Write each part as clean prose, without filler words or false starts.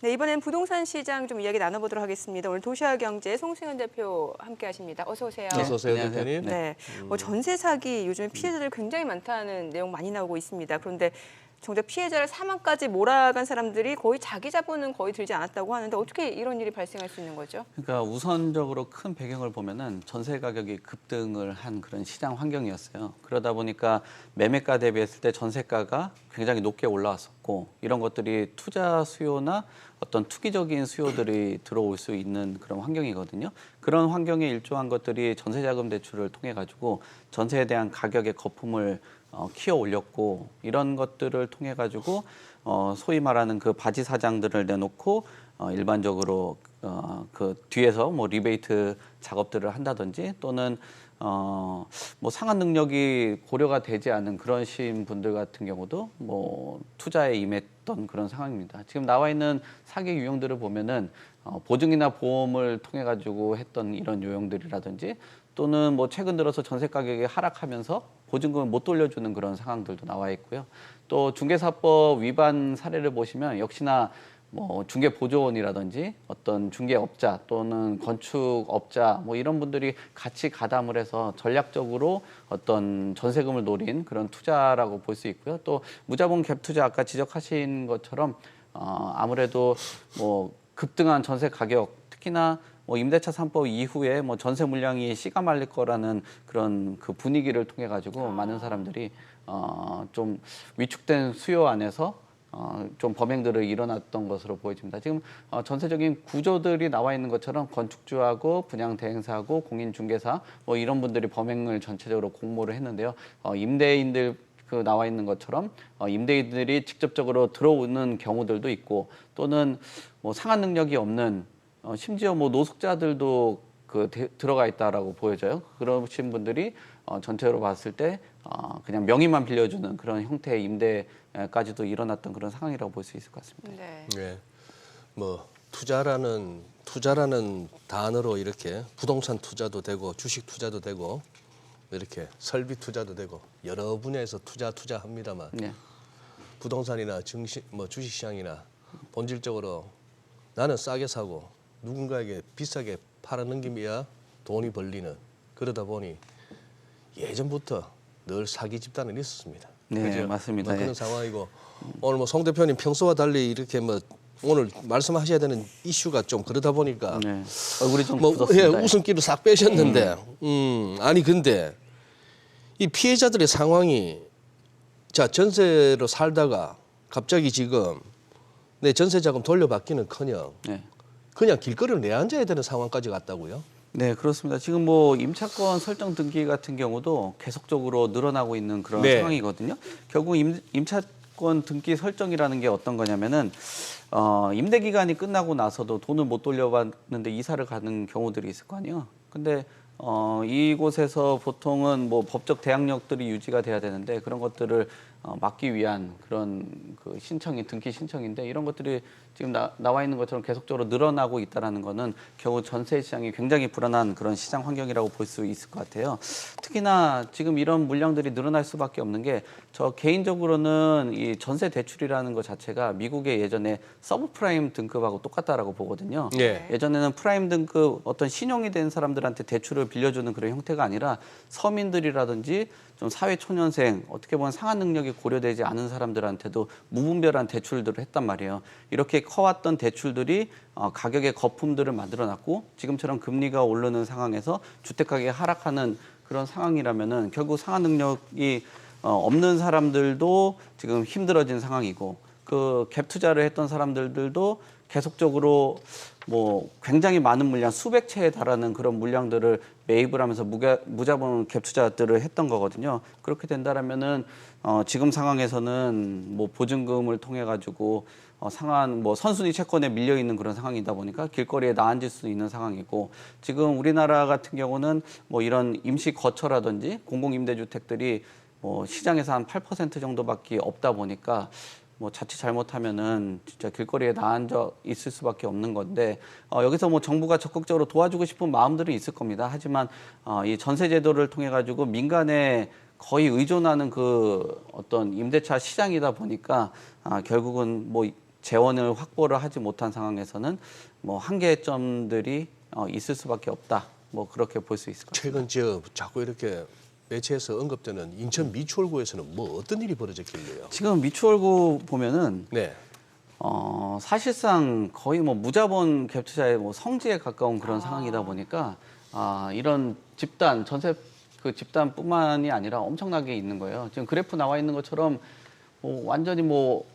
네, 이번엔 부동산 시장 좀 이야기 나눠보도록 하겠습니다. 오늘 도시화경제 송승현 대표 함께하십니다. 어서 오세요. 네, 어서 오세요, 안녕하세요. 대표님. 네, 뭐 전세 사기 요즘에 피해자들 굉장히 많다는 내용 많이 나오고 있습니다. 그런데 정작 피해자를 사망까지 몰아간 사람들이 거의 자기 자본은 거의 들지 않았다고 하는데 어떻게 이런 일이 발생할 수 있는 거죠? 그러니까 우선적으로 큰 배경을 보면은 전세 가격이 급등을 한 그런 시장 환경이었어요. 그러다 보니까 매매가 대비했을 때 전세가가 굉장히 높게 올라왔었고 이런 것들이 투자 수요나 어떤 투기적인 수요들이 들어올 수 있는 그런 환경이거든요. 그런 환경에 일조한 것들이 전세자금 대출을 통해 가지고 전세에 대한 가격의 거품을 키워 올렸고 이런 것들을 통해 가지고 소위 말하는 그 바지 사장들을 내놓고 일반적으로 그 뒤에서 뭐 리베이트 작업들을 한다든지 또는 뭐 상환 능력이 고려가 되지 않은 그런 신 분들 같은 경우도 뭐 투자에 임했던 그런 상황입니다. 지금 나와 있는 사기 유형들을 보면은 보증이나 보험을 통해 가지고 했던 이런 요형들이라든지 또는 뭐 최근 들어서 전세 가격이 하락하면서 보증금을 못 돌려주는 그런 상황들도 나와 있고요. 또 중개사법 위반 사례를 보시면 역시나 뭐 중개보조원이라든지 어떤 중개업자 또는 건축업자 뭐 이런 분들이 같이 가담을 해서 전략적으로 어떤 전세금을 노린 그런 투자라고 볼 수 있고요. 또 무자본 갭 투자 아까 지적하신 것처럼 아무래도 뭐 급등한 전세 가격 특히나 뭐 임대차 3법 이후에 뭐 전세 물량이 씨가 말릴 거라는 그런 그 분위기를 통해 가지고 많은 사람들이 좀 위축된 수요 안에서 좀 범행들을 일어났던 것으로 보여집니다. 지금 전세적인 구조들이 나와 있는 것처럼 건축주하고 분양 대행사하고 공인중개사 뭐 이런 분들이 범행을 전체적으로 공모를 했는데요. 임대인들 그 나와 있는 것처럼 임대인들이 직접적으로 들어오는 경우들도 있고 또는 뭐 상환 능력이 없는 심지어 뭐 노숙자들도 들어가 있다라고 보여져요. 그러신 분들이 전체로 봤을 때 그냥 명의만 빌려주는 그런 형태의 임대까지도 일어났던 그런 상황이라고 볼 수 있을 것 같습니다. 네. 네. 뭐 투자라는 단어로 이렇게 부동산 투자도 되고 주식 투자도 되고 이렇게 설비 투자도 되고 여러 분야에서 투자합니다만 네. 부동산이나 주식 시장이나 본질적으로 나는 싸게 사고 누군가에게 비싸게 팔아넘기면 돈이 벌리는 그러다 보니 예전부터 늘 사기 집단은 있었습니다. 네, 그죠? 맞습니다. 뭐 그런 예. 상황이고 오늘 뭐 송 대표님 평소와 달리 이렇게 뭐 오늘 말씀하셔야 되는 이슈가 좀 그러다 보니까 네. 얼굴이 좀 뭐 굳었습니다. 예, 웃음기를 싹 빼셨는데 아니 근데 이 피해자들의 상황이 자 전세로 살다가 갑자기 지금 내 전세 자금 돌려받기는커녕 네. 그냥 길거리로 내앉아야 되는 상황까지 갔다고요? 네, 그렇습니다. 지금 뭐 임차권 설정 등기 같은 경우도 계속적으로 늘어나고 있는 그런 네. 상황이거든요. 결국 임차권 등기 설정이라는 게 어떤 거냐면은 임대 기간이 끝나고 나서도 돈을 못 돌려받는데 이사를 가는 경우들이 있을 거 아니에요. 근데 이곳에서 보통은 뭐 법적 대항력들이 유지가 돼야 되는데 그런 것들을 막기 위한 그런 그 신청이 등기 신청인데 이런 것들이 지금 나와 있는 것처럼 계속적으로 늘어나고 있다라는 거는 결국 전세 시장이 굉장히 불안한 그런 시장 환경이라고 볼 수 있을 것 같아요. 특히나 지금 이런 물량들이 늘어날 수밖에 없는 게 저 개인적으로는 이 전세 대출이라는 것 자체가 미국의 예전에 서브프라임 등급하고 똑같다라고 보거든요. 예. 예전에는 프라임 등급 어떤 신용이 된 사람들한테 대출을 빌려주는 그런 형태가 아니라 서민들이라든지 좀 사회 초년생 어떻게 보면 상환 능력이 고려되지 않은 사람들한테도 무분별한 대출들을 했단 말이에요. 이렇게 커왔던 대출들이 가격의 거품들을 만들어놨고 지금처럼 금리가 오르는 상황에서 주택 가격이 하락하는 그런 상황이라면은 결국 상환 능력이 없는 사람들도 지금 힘들어진 상황이고 그 갭 투자를 했던 사람들도 계속적으로 뭐 굉장히 많은 물량 수백 채에 달하는 그런 물량들을 매입을 하면서 무자본 갭 투자들을 했던 거거든요. 그렇게 된다라면은 지금 상황에서는 뭐 보증금을 통해 가지고 상한 뭐 선순위 채권에 밀려 있는 그런 상황이다 보니까 길거리에 나앉을 수 있는 상황이고 지금 우리나라 같은 경우는 뭐 이런 임시 거처라든지 공공임대주택들이 뭐 시장에서 한 8% 정도밖에 없다 보니까 뭐 자칫 잘못하면은 진짜 길거리에 나앉아 있을 수밖에 없는 건데 여기서 뭐 정부가 적극적으로 도와주고 싶은 마음들은 있을 겁니다. 하지만 이 전세 제도를 통해 가지고 민간에 거의 의존하는 그 어떤 임대차 시장이다 보니까 결국은 뭐 재원을 확보를 하지 못한 상황에서는 뭐 한계점들이 있을 수밖에 없다. 뭐 그렇게 볼 수 있을 것 같습니다. 최근 자꾸 이렇게 매체에서 언급되는 인천 미추홀구에서는 뭐 어떤 일이 벌어졌길래요? 지금 미추홀구 보면은 네. 사실상 거의 뭐 무자본 갭 투자의 뭐 성지에 가까운 그런 상황이다 보니까 이런 집단 전세 그 집단뿐만이 아니라 엄청나게 있는 거예요. 지금 그래프 나와 있는 것처럼 완전히 뭐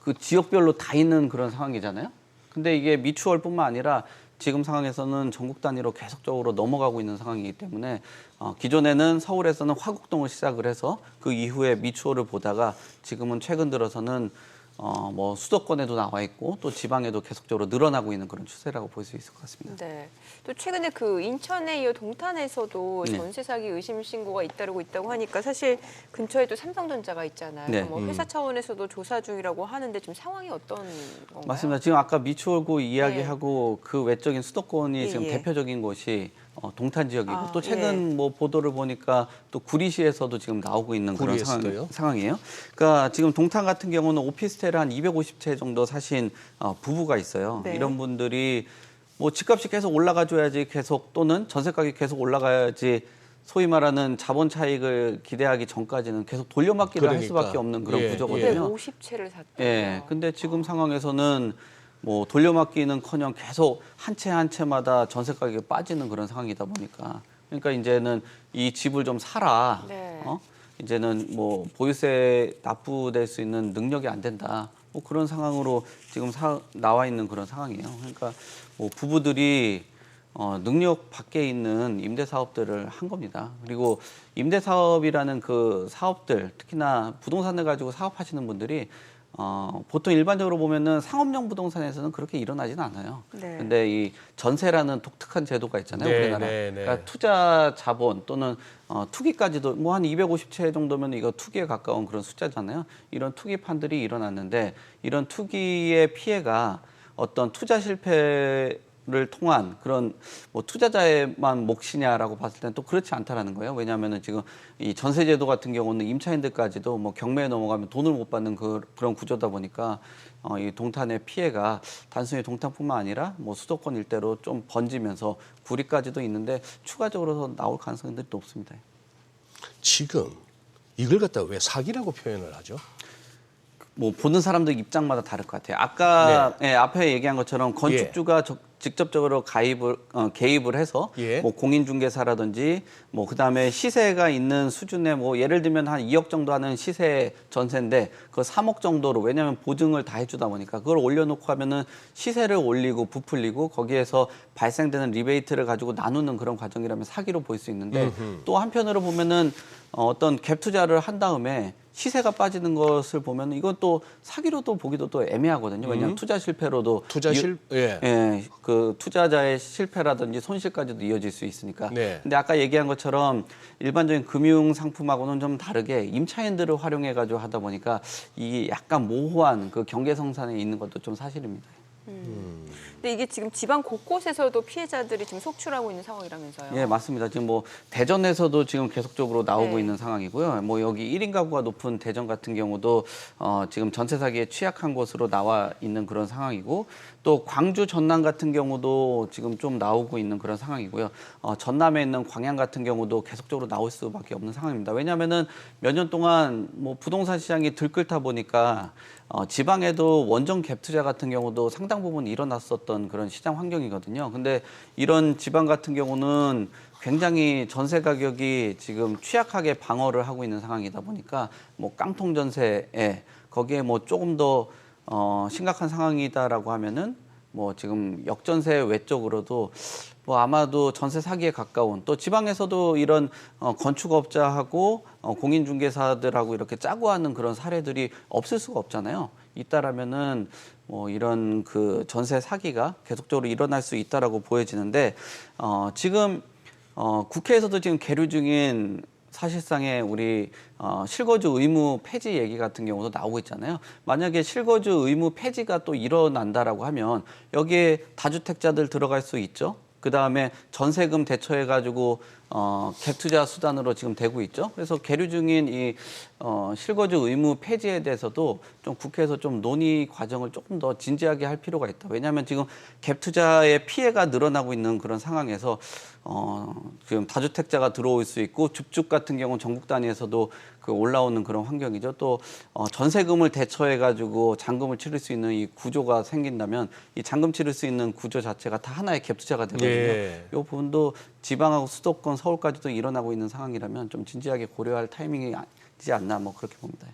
그 지역별로 다 있는 그런 상황이잖아요. 근데 이게 미추홀뿐만 아니라 지금 상황에서는 전국 단위로 계속적으로 넘어가고 있는 상황이기 때문에 기존에는 서울에서는 화곡동을 시작을 해서 그 이후에 미추홀을 보다가 지금은 최근 들어서는 뭐 수도권에도 나와 있고 또 지방에도 계속적으로 늘어나고 있는 그런 추세라고 볼 수 있을 것 같습니다. 네. 또 최근에 그 인천에 이어 동탄에서도 네. 전세 사기 의심 신고가 잇따르고 있다고 하니까 사실 근처에 또 삼성전자가 있잖아요. 네. 뭐 회사 차원에서도 조사 중이라고 하는데 지금 상황이 어떤 건가요? 맞습니다. 지금 아까 미추홀구 이야기하고 그 외적인 수도권이 예, 지금 예. 대표적인 곳이 동탄 지역이고 또 예. 최근 뭐 보도를 보니까 또 구리시에서도 지금 나오고 있는 그런 구리에서도요? 상황이에요. 그러니까 지금 동탄 같은 경우는 오피스텔 한 250채 정도 사신 부부가 있어요. 네. 이런 분들이 뭐 집값이 계속 올라가줘야지 계속 또는 전세 가격이 계속 올라가야지 소위 말하는 자본 차익을 기대하기 전까지는 계속 돌려막기를 할 그러니까. 수밖에 없는 그런 예, 구조거든요. 150채를 샀다. 예. 근데 지금 상황에서는 뭐 돌려막기는커녕 계속 한 채 한 채마다 전세 가격이 빠지는 그런 상황이다 보니까 그러니까 이제는 이 집을 좀 사라. 네. 이제는 뭐 보유세 납부될 수 있는 능력이 안 된다. 뭐 그런 상황으로 지금 나와 있는 그런 상황이에요. 그러니까 뭐 부부들이 능력 밖에 있는 임대 사업들을 한 겁니다. 그리고 임대 사업이라는 그 사업들, 특히나 부동산을 가지고 사업하시는 분들이 보통 일반적으로 보면은 상업용 부동산에서는 그렇게 일어나지는 않아요. 네. 근데 이 전세라는 독특한 제도가 있잖아요, 네, 우리나라. 네, 네. 그러니까 투자 자본 또는 투기까지도 뭐 한 250채 정도면 이거 투기에 가까운 그런 숫자잖아요. 이런 투기판들이 일어났는데 이런 투기의 피해가 어떤 투자 실패를 통한 그런 뭐 투자자의만 몫이냐라고 봤을 때는 또 그렇지 않다라는 거예요. 왜냐하면은 지금 이 전세제도 같은 경우는 임차인들까지도 뭐 경매에 넘어가면 돈을 못 받는 그런 구조다 보니까 이 동탄의 피해가 단순히 동탄뿐만 아니라 뭐 수도권 일대로 좀 번지면서 구리까지도 있는데 추가적으로 더 나올 가능성이 높습니다. 지금 이걸 갖다 왜 사기라고 표현을 하죠? 뭐 보는 사람들 입장마다 다를 것 같아요. 아까 앞에 얘기한 것처럼 건축주가 직접적으로 개입을 해서 예. 뭐 공인중개사라든지 뭐 그다음에 시세가 있는 수준의 뭐 예를 들면 한 2억 정도 하는 시세 전세인데 그 3억 정도로 왜냐하면 보증을 다 해주다 보니까 그걸 올려놓고 하면은 시세를 올리고 부풀리고 거기에서 발생되는 리베이트를 가지고 나누는 그런 과정이라면 사기로 보일 수 있는데 또 한편으로 보면은 어떤 갭 투자를 한 다음에 시세가 빠지는 것을 보면 이건 또 사기로도 보기도 또 애매하거든요. 왜냐하면 투자 실패로도 그 투자자의 실패라든지 손실까지도 이어질 수 있으니까. 네. 근데 아까 얘기한 것처럼 일반적인 금융 상품하고는 좀 다르게 임차인들을 활용해 가지고 하다 보니까 이게 약간 모호한 그 경계성산에 있는 것도 좀 사실입니다. 근데 이게 지금 지방 곳곳에서도 피해자들이 지금 속출하고 있는 상황이라면서요. 예, 맞습니다. 지금 뭐 대전에서도 지금 계속적으로 나오고 네. 있는 상황이고요. 뭐 여기 1인 가구가 높은 대전 같은 경우도 지금 전세 사기에 취약한 곳으로 나와 있는 그런 상황이고 또 광주, 전남 같은 경우도 지금 좀 나오고 있는 그런 상황이고요. 전남에 있는 광양 같은 경우도 계속적으로 나올 수밖에 없는 상황입니다. 왜냐하면은 몇 년 동안 뭐 부동산 시장이 들끓다 보니까 지방에도 원정 갭 투자 같은 경우도 상당 부분 일어났었던 그런 시장 환경이거든요. 근데 이런 지방 같은 경우는 굉장히 전세 가격이 지금 취약하게 방어를 하고 있는 상황이다 보니까 뭐 깡통 전세에 거기에 뭐 조금 더 심각한 상황이다라고 하면은 뭐 지금 역전세 외적으로도 뭐 아마도 전세 사기에 가까운 또 지방에서도 이런 건축업자하고 공인중개사들하고 이렇게 짜고 하는 그런 사례들이 없을 수가 없잖아요. 있다라면은 뭐 이런 그 전세 사기가 계속적으로 일어날 수 있다라고 보여지는데 지금 국회에서도 지금 계류 중인 사실상의 우리 실거주 의무 폐지 얘기 같은 경우도 나오고 있잖아요. 만약에 실거주 의무 폐지가 또 일어난다라고 하면 여기에 다주택자들 들어갈 수 있죠. 그다음에 전세금 대처해가지고 갭 투자 수단으로 지금 되고 있죠. 그래서 계류 중인 이 실거주 의무 폐지에 대해서도 좀 국회에서 좀 논의 과정을 조금 더 진지하게 할 필요가 있다. 왜냐하면 지금 갭 투자의 피해가 늘어나고 있는 그런 상황에서 지금 다주택자가 들어올 수 있고 줍줍 같은 경우는 전국 단위에서도 그 올라오는 그런 환경이죠. 또 전세금을 대처해 가지고 잔금을 치를 수 있는 이 구조가 생긴다면 이 잔금 치를 수 있는 구조 자체가 다 하나의 갭 투자가 되거든요. 예. 이 부분도 지방하고 수도권 서울까지도 일어나고 있는 상황이라면 좀 진지하게 고려할 타이밍이지 않나 뭐 그렇게 봅니다.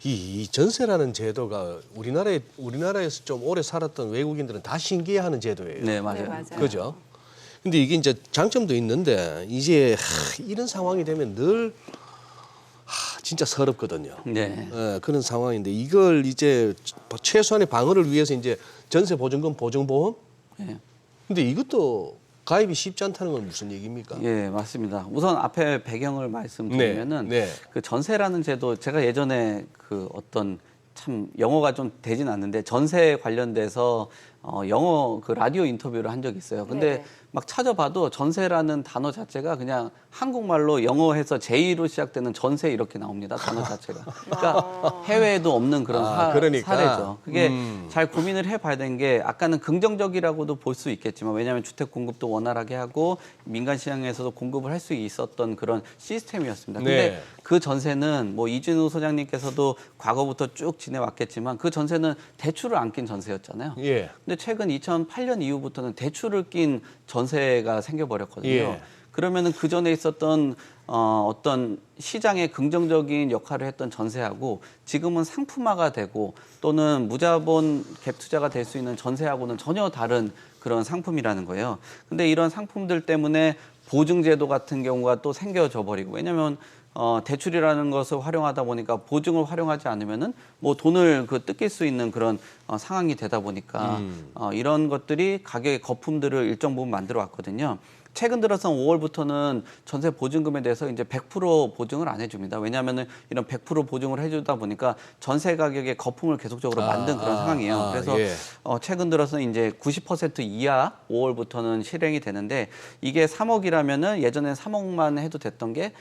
이 전세라는 제도가 우리나라에서 좀 오래 살았던 외국인들은 다 신기해하는 제도예요. 네, 맞아요. 네, 맞아요. 그죠? 근데 이게 이제 장점도 있는데 이제 이런 상황이 되면 늘 진짜 서럽거든요. 네. 예, 그런 상황인데 이걸 이제 최소한의 방어를 위해서 이제 전세 보증금 보증보험. 예. 근데 이것도 가입이 쉽지 않다는 건 무슨 얘기입니까? 예, 맞습니다. 우선 앞에 배경을 말씀드리면은 네, 네. 그 전세라는 제도 제가 예전에 그 어떤 참 영어가 좀 되진 않는데 전세 관련돼서 영어 그 라디오 인터뷰를 한 적이 있어요. 근데 네. 막 찾아봐도 전세라는 단어 자체가 그냥 한국말로 영어해서 J로 시작되는 전세 이렇게 나옵니다. 단어 자체가. 그러니까 해외에도 없는 그런 그러니까. 사례죠. 그게 잘 고민을 해봐야 되는 게 아까는 긍정적이라고도 볼 수 있겠지만 왜냐하면 주택 공급도 원활하게 하고 민간 시장에서도 공급을 할 수 있었던 그런 시스템이었습니다. 근데 네. 그 전세는 뭐 이진우 소장님께서도 과거부터 쭉 지내왔겠지만 그 전세는 대출을 안 낀 전세였잖아요. 예. 근데 최근 2008년 이후부터는 대출을 낀 전세가 생겨버렸거든요. 예. 그러면은 그 전에 있었던 어떤 시장의 긍정적인 역할을 했던 전세하고 지금은 상품화가 되고 또는 무자본 갭 투자가 될 수 있는 전세하고는 전혀 다른 그런 상품이라는 거예요. 근데 이런 상품들 때문에 보증제도 같은 경우가 또 생겨져 버리고 왜냐하면 대출이라는 것을 활용하다 보니까 보증을 활용하지 않으면은 뭐 돈을 그 뜯길 수 있는 그런 상황이 되다 보니까 이런 것들이 가격의 거품들을 일정 부분 만들어 왔거든요. 최근 들어서 5월부터는 전세 보증금에 대해서 이제 100% 보증을 안 해줍니다. 왜냐하면은 이런 100% 보증을 해주다 보니까 전세 가격의 거품을 계속적으로 만든 그런 상황이에요. 그래서 예. 최근 들어서 이제 90% 이하 5월부터는 실행이 되는데 이게 3억이라면은 예전에 3억만 해도 됐던 게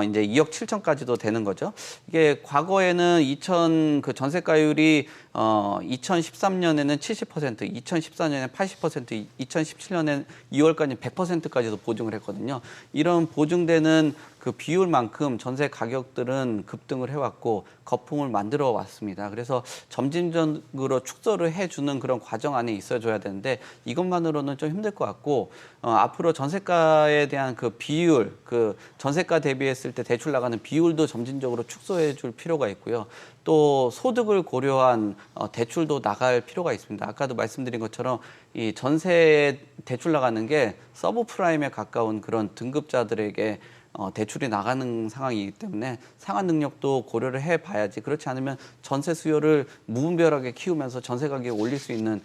이제 2억 7천까지도 되는 거죠. 이게 과거에는 그 전세가율이 2013년에는 70%, 2014년에 80%, 2017년에 2월까지 100%까지도 보증을 했거든요. 이런 보증되는 그 비율만큼 전세 가격들은 급등을 해왔고 거품을 만들어 왔습니다. 그래서 점진적으로 축소를 해주는 그런 과정 안에 있어줘야 되는데 이것만으로는 좀 힘들 것 같고 앞으로 전세가에 대한 그 비율, 그 전세가 대비했을 때 대출 나가는 비율도 점진적으로 축소해줄 필요가 있고요. 또 소득을 고려한 대출도 나갈 필요가 있습니다. 아까도 말씀드린 것처럼 이 전세 대출 나가는 게 서브프라임에 가까운 그런 등급자들에게 대출이 나가는 상황이기 때문에 상환 능력도 고려를 해봐야지 그렇지 않으면 전세 수요를 무분별하게 키우면서 전세 가격을 올릴 수 있는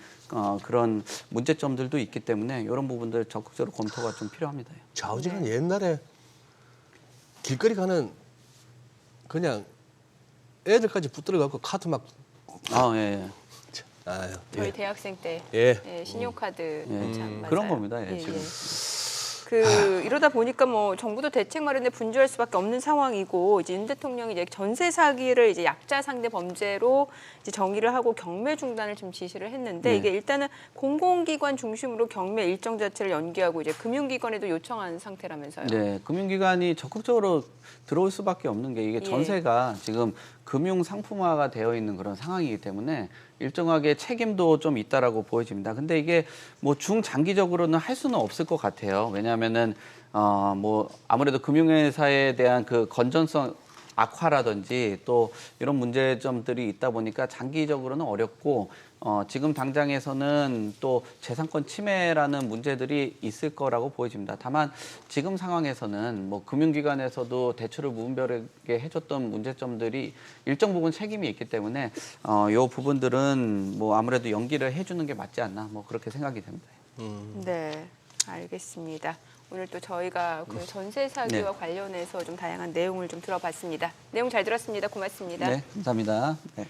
그런 문제점들도 있기 때문에 이런 부분들 적극적으로 검토가 좀 필요합니다. 좌우지간 옛날에 길거리 가는 그냥 애들까지 붙들어 갖고 카드 막 예. 아유. 저희 예. 대학생 때 예. 신용카드 참 맞아요. 그런 겁니다. 예, 지금. 이러다 보니까 뭐 정부도 대책 마련에 분주할 수밖에 없는 상황이고 이제 윤 대통령이 이제 전세 사기를 이제 약자 상대 범죄로 이제 정의를 하고 경매 중단을 좀 지시를 했는데 네. 이게 일단은 공공기관 중심으로 경매 일정 자체를 연기하고 이제 금융기관에도 요청한 상태라면서요. 네, 금융기관이 적극적으로 들어올 수밖에 없는 게 이게 예. 전세가 지금 금융 상품화가 되어 있는 그런 상황이기 때문에 일정하게 책임도 좀 있다라고 보여집니다. 근데 이게 뭐 중장기적으로는 할 수는 없을 것 같아요. 왜냐하면은 뭐 아무래도 금융회사에 대한 그 건전성 악화라든지 또 이런 문제점들이 있다 보니까 장기적으로는 어렵고 지금 당장에서는 또 재산권 침해라는 문제들이 있을 거라고 보여집니다. 다만 지금 상황에서는 뭐 금융기관에서도 대출을 무분별하게 해줬던 문제점들이 일정 부분 책임이 있기 때문에 이 부분들은 뭐 아무래도 연기를 해주는 게 맞지 않나 뭐 그렇게 생각이 됩니다. 네, 알겠습니다. 오늘 또 저희가 그 전세 사기와 네. 관련해서 좀 다양한 내용을 좀 들어봤습니다. 내용 잘 들었습니다. 고맙습니다. 네, 감사합니다. 네.